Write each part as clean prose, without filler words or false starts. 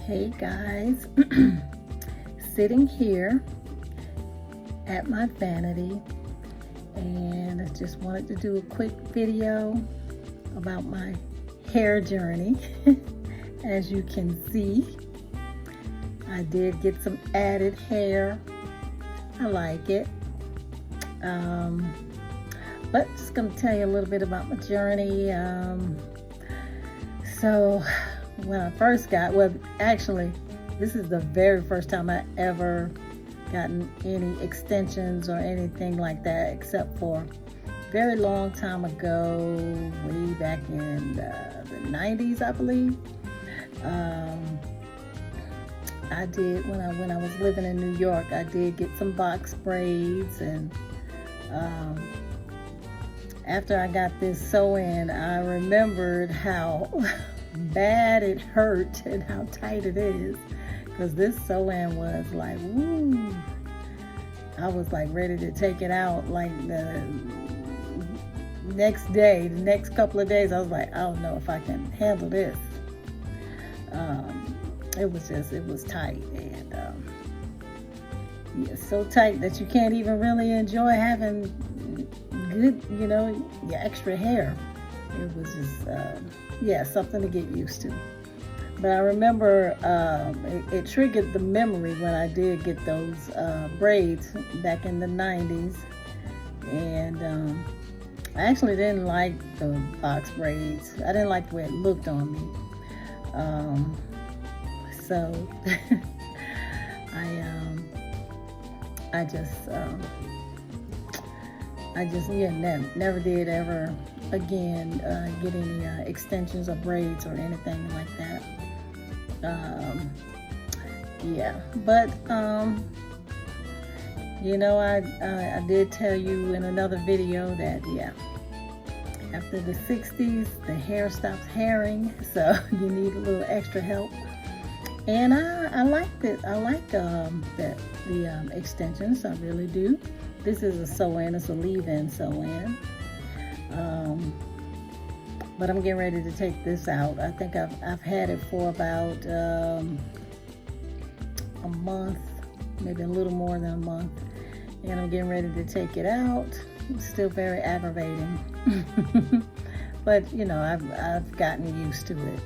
Hey guys, sitting here at my vanity, and I just wanted to do a quick video about my hair journey. As you can see, I did get some added hair. I like it. But just gonna tell you a little bit about my journey. So when I first actually, this is the very first time I ever gotten any extensions or anything like that, except for a very long time ago, way back in the 90s, I believe. I did, when I was living in New York, I did get some box braids, and after I got this sew-in, I remembered how bad it hurt and how tight it is, because this sew-in was like, woo. I was like ready to take it out like the next day, the next couple of days. I was like, I don't know if I can handle this. It was tight, and yeah, so tight that you can't even really enjoy having good, your extra hair. It was just, something to get used to. But I remember it triggered the memory when I did get those braids back in the 90s. And I actually didn't like the box braids. I didn't like the way it looked on me. So I just never did ever again get any extensions or braids or anything like that. But I did tell you in another video that after the 60s the hair stops hairing, so you need a little extra help. And I liked it. I like the extensions. I really do. This is a sew-in. It's a leave-in sew-in. But I'm getting ready to take this out. I think I've had it for about a month, maybe a little more than a month, and I'm getting ready to take it out. It's still very aggravating, but I've gotten used to it.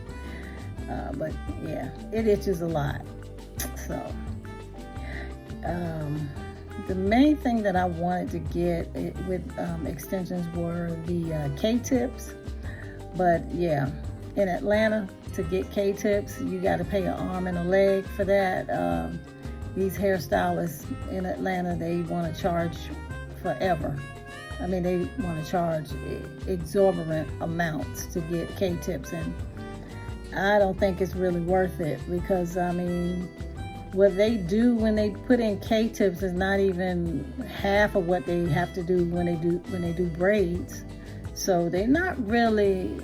But yeah, it itches a lot. So the main thing that I wanted to get with extensions were the K-tips. But yeah, in Atlanta, to get K-tips, you got to pay an arm and a leg for that. These hairstylists in Atlanta, they want to charge forever. I mean, they want to charge exorbitant amounts to get K-tips, and I don't think it's really worth it, because I mean, what they do when they put in K-tips is not even half of what they have to do when they do braids. So they're not really,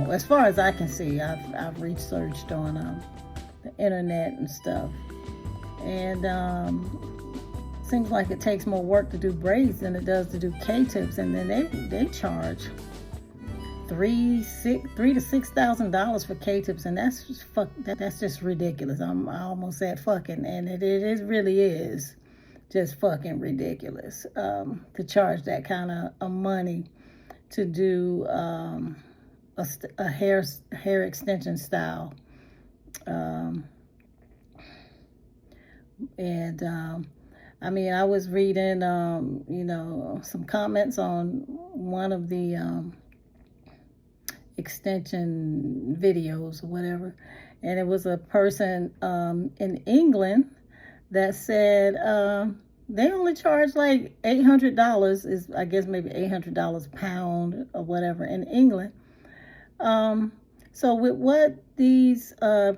as far as I can see. I've researched on the internet and stuff, and seems like it takes more work to do braids than it does to do K-tips, and then they charge $3,000 to $6,000 for K-tips, and that's just ridiculous. I almost said fucking, and it really is just fucking ridiculous to charge that kind of money to do a hair extension style. I mean, I was reading some comments on one of the extension videos or whatever, and it was a person in England that said they only charge like $800, is I guess maybe $800 a pound or whatever in England. So with what these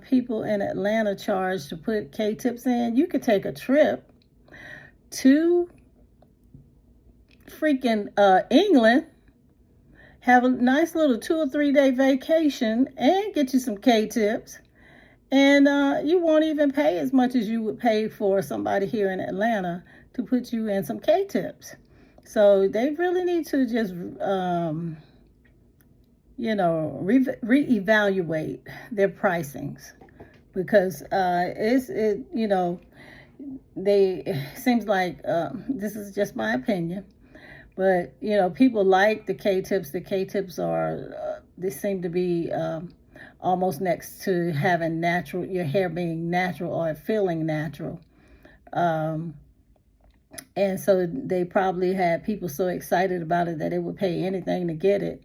people in Atlanta charge to put K-tips in, you could take a trip to freaking England, have a nice little 2 or 3 day vacation, and get you some K-tips, and you won't even pay as much as you would pay for somebody here in Atlanta to put you in some K-tips. So they really need to just reevaluate their pricings, because they seems like this is just my opinion, but people like the K-tips. The K-tips are they seem to be almost next to having natural, your hair being natural or feeling natural. And so they probably had people so excited about it that they would pay anything to get it.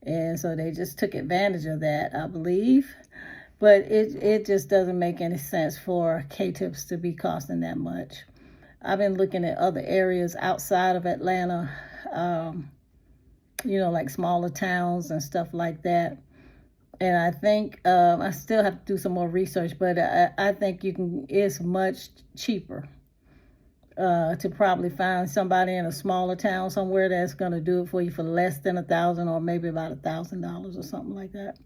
And so they just took advantage of that, I believe. But it just doesn't make any sense for K-tips to be costing that much. I've been looking at other areas outside of Atlanta, like smaller towns and stuff like that. And I think I still have to do some more research, but I think it's much cheaper to probably find somebody in a smaller town somewhere that's going to do it for you for less than $1,000, or maybe about $1,000 or something like that.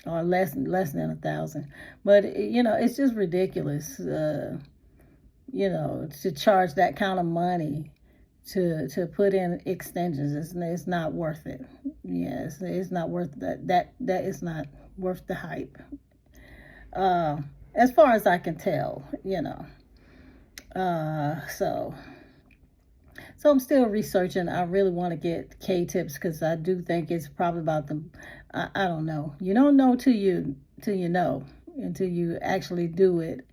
Or less than $1,000. But it's just ridiculous, to charge that kind of money to put in extensions. It's not worth it. Yes, it's not worth that. That is not worth the hype. As far as I can tell, So I'm still researching. I really want to get K-tips because I do think it's probably about I don't know. You don't know till you know, until you actually do it.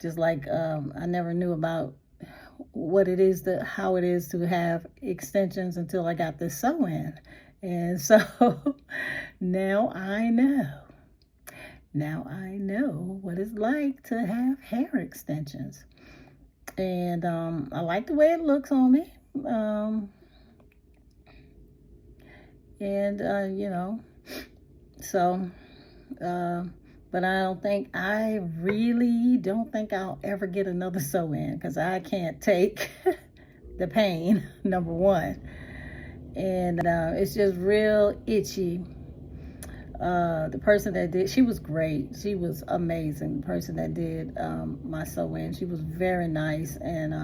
Just like I never knew about what it is, how it is to have extensions until I got this sew-in. And so now I know. Now I know what it's like to have hair extensions. And I like the way it looks on me. But I really don't think I'll ever get another sew-in because I can't take the pain, number one. And it's just real itchy. The person that did, she was great. She was amazing. The person that did my sew-in, she was very nice. And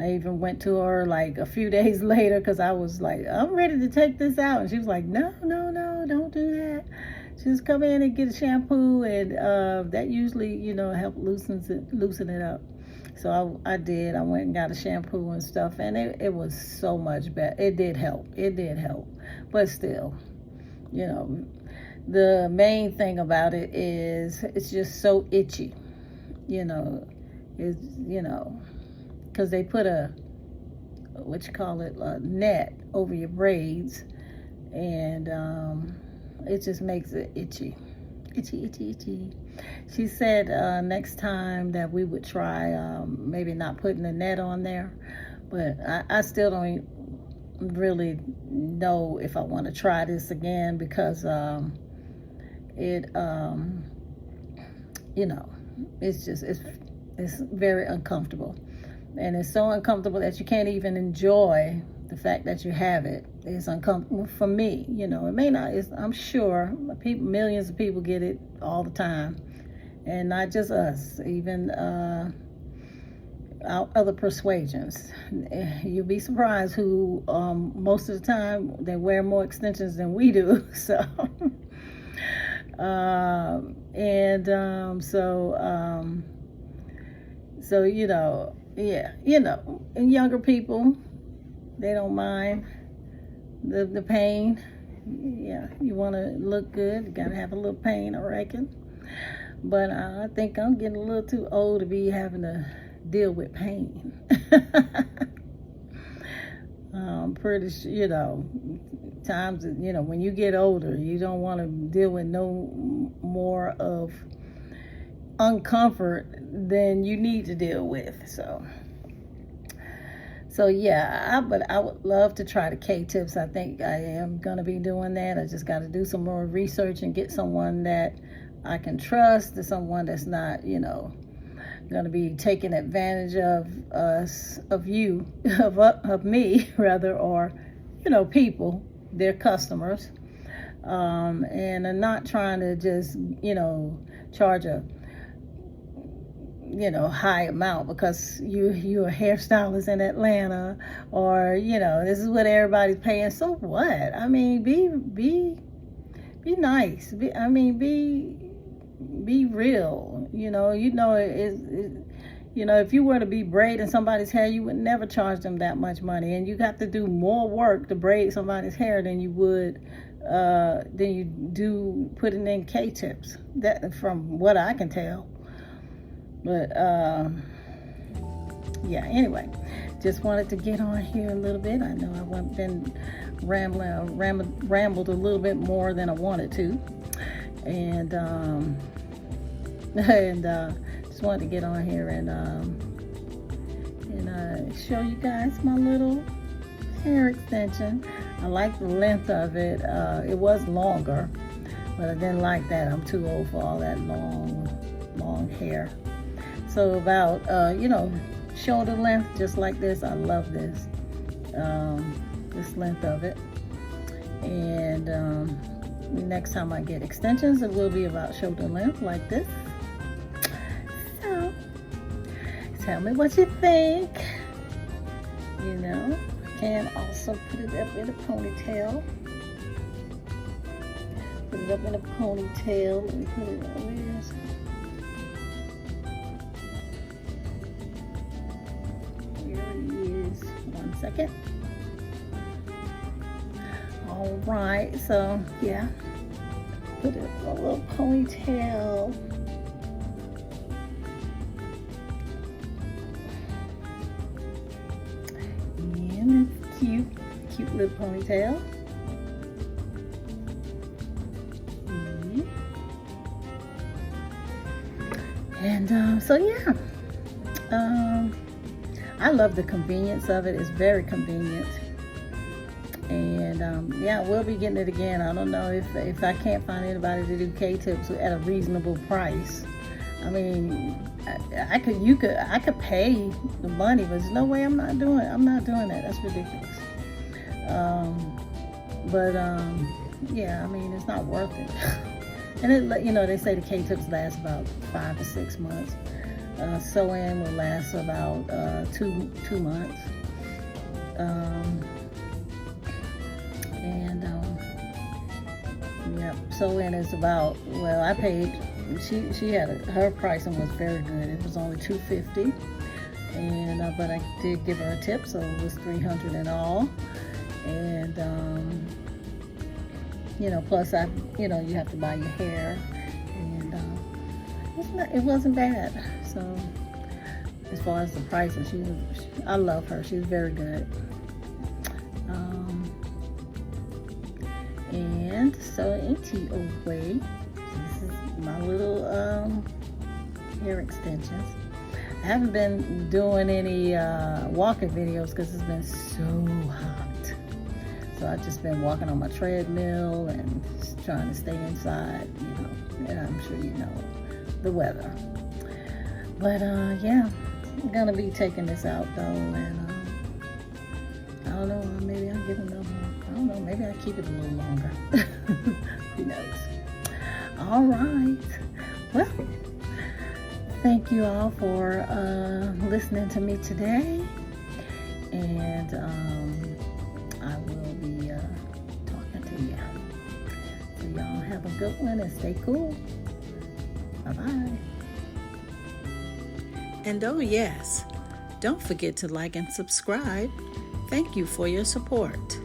I even went to her like a few days later because I was like, I'm ready to take this out. And she was like, no, don't do that. Just come in and get a shampoo, and that usually, help loosen it up. So I did. I went and got a shampoo and stuff, and it was so much better. It did help. But still, the main thing about it is it's just so itchy. Because they put a net over your braids, and it just makes it itchy. She said next time that we would try maybe not putting the net on there, but I still don't really know if I want to try this again because it's very uncomfortable, and it's so uncomfortable that you can't even enjoy the fact that you have it. It's uncomfortable for me. It may not. I'm sure millions of people get it all the time, and not just us. Even other persuasions. You'll be surprised who most of the time they wear more extensions than we do. So, and younger people, they don't mind the pain. Yeah, you want to look good, you gotta have a little pain, I reckon. But I think I'm getting a little too old to be having to deal with pain. Pretty sure, times, when you get older, you don't want to deal with no more of uncomfort than you need to deal with. So yeah, but I would love to try the K-tips. I think I am going to be doing that. I just got to do some more research and get someone that I can trust, someone that's not, going to be taking advantage of us, of me rather, or, people, their customers, and I'm not trying to just, charge a high amount because you're a hairstylist in Atlanta, or this is what everybody's paying. So what? I mean, be be nice. Be real. If you were to be braiding somebody's hair, you would never charge them that much money, and you got to do more work to braid somebody's hair than you do putting in K-tips. That, from what I can tell. But yeah. Anyway, just wanted to get on here a little bit. I know I've been rambled a little bit more than I wanted to, and just wanted to get on here and show you guys my little hair extension. I like the length of it. It was longer, but I didn't like that. I'm too old for all that long hair. So about shoulder length, just like this. I love this length of it. And next time I get extensions, it will be about shoulder length, like this. So tell me what you think. I can also put it up in a ponytail. Put it up in a ponytail. Let me put it over here. Here it is. 1 second. All right. So yeah, put it in a little ponytail. And it's cute little ponytail. And so yeah, I love the convenience of it. It's very convenient. And yeah, we'll be getting it again. I don't know if I can't find anybody to do K-tips at a reasonable price. I mean, I could pay the money, but there's no way I'm not doing that. That's ridiculous. Yeah, I mean, it's not worth it. And they say the K-tips last about 5 to 6 months. Sew-in will last about 2 months. Yep, sew-in is about, well, I paid, she had her pricing was very good. It was only $250, and but I did give her a tip, so it was $300 in all. And plus you have to buy your hair, and it wasn't bad. So as far as the pricing, I love her. She's very good. And so away. This is my little hair extensions. I haven't been doing any walking videos because it's been so hot. So I've just been walking on my treadmill and just trying to stay inside, and I'm sure you know the weather. But yeah, I'm gonna be taking this out though, and I don't know, maybe I'll get another one. I don't know, maybe I'll keep it a little longer. Who knows? All right. Well, thank you all for listening to me today. And I will be talking to you. So y'all have a good one and stay cool. Bye-bye. And oh yes, don't forget to like and subscribe. Thank you for your support.